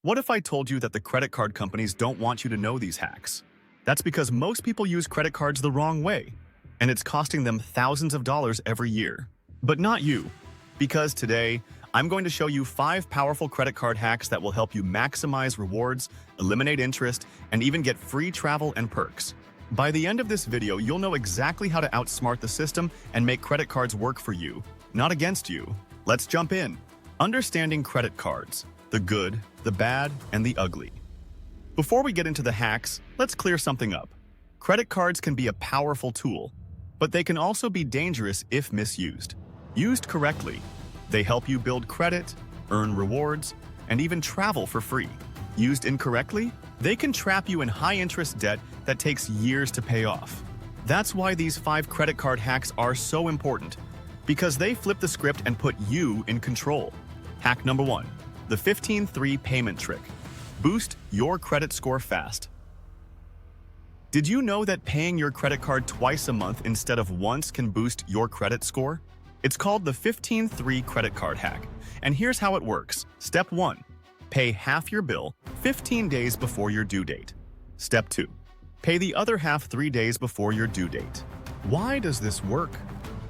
What if I told you that the credit card companies don't want you to know these hacks? That's because most people use credit cards the wrong way, and it's costing them thousands of dollars every year. But not you, because today, I'm going to show you 5 powerful credit card hacks that will help you maximize rewards, eliminate interest, and even get free travel and perks. By the end of this video, you'll know exactly how to outsmart the system and make credit cards work for you, not against you. Let's jump in. Understanding credit cards. The good, the bad, and the ugly. Before we get into the hacks, let's clear something up. Credit cards can be a powerful tool, but they can also be dangerous if misused. Used correctly, they help you build credit, earn rewards, and even travel for free. Used incorrectly, they can trap you in high-interest debt that takes years to pay off. That's why these 5 credit card hacks are so important, because they flip the script and put you in control. Hack number 1. The 15-3 payment trick. Boost your credit score fast. Did you know that paying your credit card twice a month instead of once can boost your credit score? It's called the 15-3 credit card hack, and here's how it works. Step 1. Pay half your bill 15 days before your due date. Step 2. Pay the other half 3 days before your due date. Why does this work?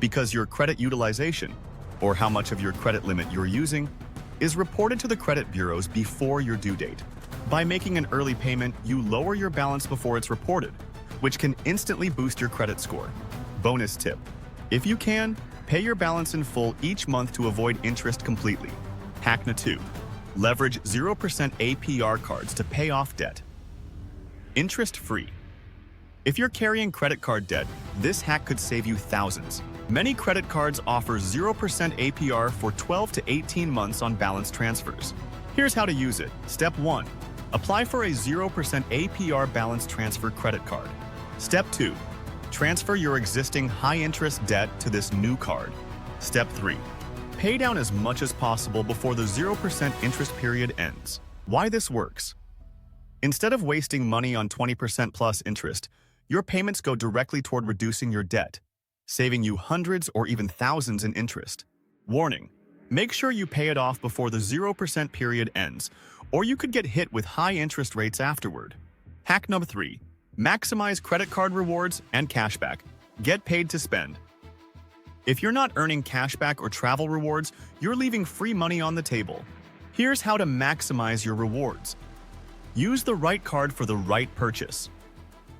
Because your credit utilization, or how much of your credit limit you're using, is reported to the credit bureaus before your due date. By making an early payment, you lower your balance before it's reported, which can instantly boost your credit score. Bonus tip. If you can, pay your balance in full each month to avoid interest completely. Hack number 2. Leverage 0% APR cards to pay off debt. Interest-free. If you're carrying credit card debt, this hack could save you thousands. Many credit cards offer 0% APR for 12 to 18 months on balance transfers. Here's how to use it. Step 1. Apply for a 0% APR balance transfer credit card. Step 2. Transfer your existing high-interest debt to this new card. Step 3. Pay down as much as possible before the 0% interest period ends. Why this works? Instead of wasting money on 20% plus interest, your payments go directly toward reducing your debt, saving you hundreds or even thousands in interest. Warning: make sure you pay it off before the 0% period ends, or you could get hit with high interest rates afterward. Hack number 3. Maximize credit card rewards and cashback. Get paid to spend. If you're not earning cashback or travel rewards, you're leaving free money on the table. Here's how to maximize your rewards. Use the right card for the right purchase.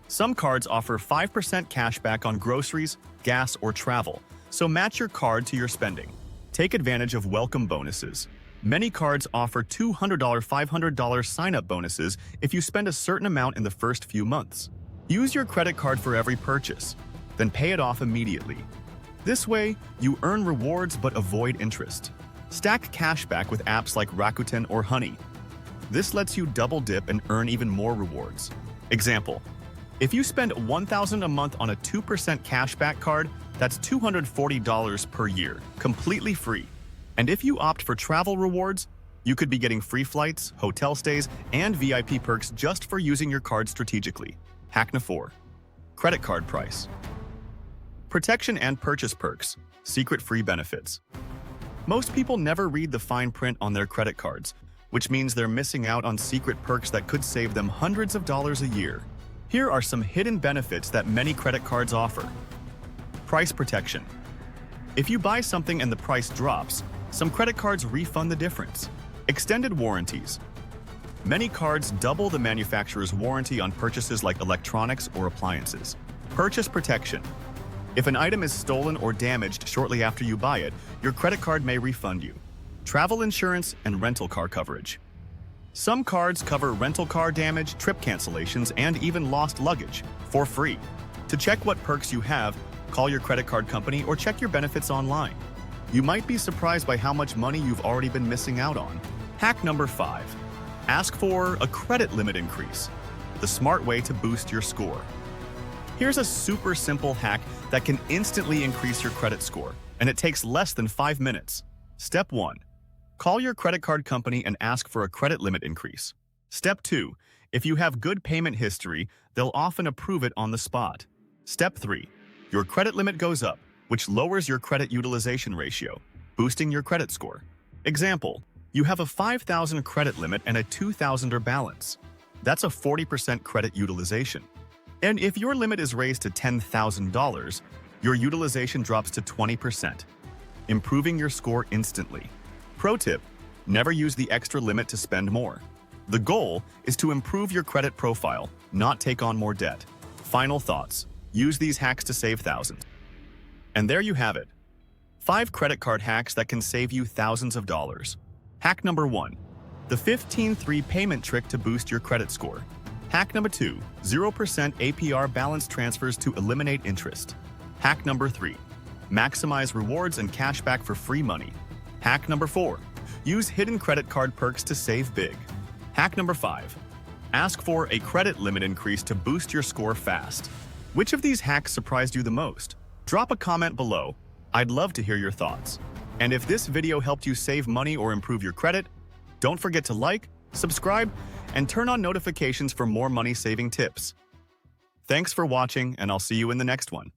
Some cards offer 5% cashback on groceries, gas, or travel, so match your card to your spending. Take advantage of welcome bonuses. Many cards offer $200, $500 sign-up bonuses if you spend a certain amount in the first few months. Use your credit card for every purchase, then pay it off immediately. This way, you earn rewards but avoid interest. Stack cashback with apps like Rakuten or Honey. This lets you double dip and earn even more rewards. Example: if you spend $1,000 a month on a 2% cashback card, that's $240 per year, completely free. And if you opt for travel rewards, you could be getting free flights, hotel stays, and VIP perks just for using your card strategically. Hack number 4. Credit card price. Protection and purchase perks. Secret free benefits. Most people never read the fine print on their credit cards, which means they're missing out on secret perks that could save them hundreds of dollars a year. Here are some hidden benefits that many credit cards offer. Price protection. If you buy something and the price drops, some credit cards refund the difference. Extended warranties. Many cards double the manufacturer's warranty on purchases like electronics or appliances. Purchase protection. If an item is stolen or damaged shortly after you buy it, your credit card may refund you. Travel insurance and rental car coverage. Some cards cover rental car damage, trip cancellations, and even lost luggage for free. To check what perks you have, call your credit card company or check your benefits online. You might be surprised by how much money you've already been missing out on. Hack number 5. Ask for a credit limit increase. The smart way to boost your score. Here's a super simple hack that can instantly increase your credit score, and it takes less than 5 minutes. Step 1. Call your credit card company and ask for a credit limit increase. Step 2. If you have good payment history, they'll often approve it on the spot. Step 3. Your credit limit goes up, which lowers your credit utilization ratio, boosting your credit score. Example: You have a 5,000 credit limit and a 2,000 balance. That's a 40% credit utilization. And if your limit is raised to $10,000, your utilization drops to 20%, improving your score instantly. Pro tip: never use the extra limit to spend more. The goal is to improve your credit profile, not take on more debt. Final thoughts: use these hacks to save thousands. And there you have it. 5 credit card hacks that can save you thousands of dollars. Hack number 1. The 15-3 payment trick to boost your credit score. Hack number 2. 0% APR balance transfers to eliminate interest. Hack number 3. Maximize rewards and cashback for free money. Hack number 4. Use hidden credit card perks to save big. Hack number 5. Ask for a credit limit increase to boost your score fast. Which of these hacks surprised you the most? Drop a comment below. I'd love to hear your thoughts. And if this video helped you save money or improve your credit, don't forget to like, subscribe, and turn on notifications for more money-saving tips. Thanks for watching, and I'll see you in the next one.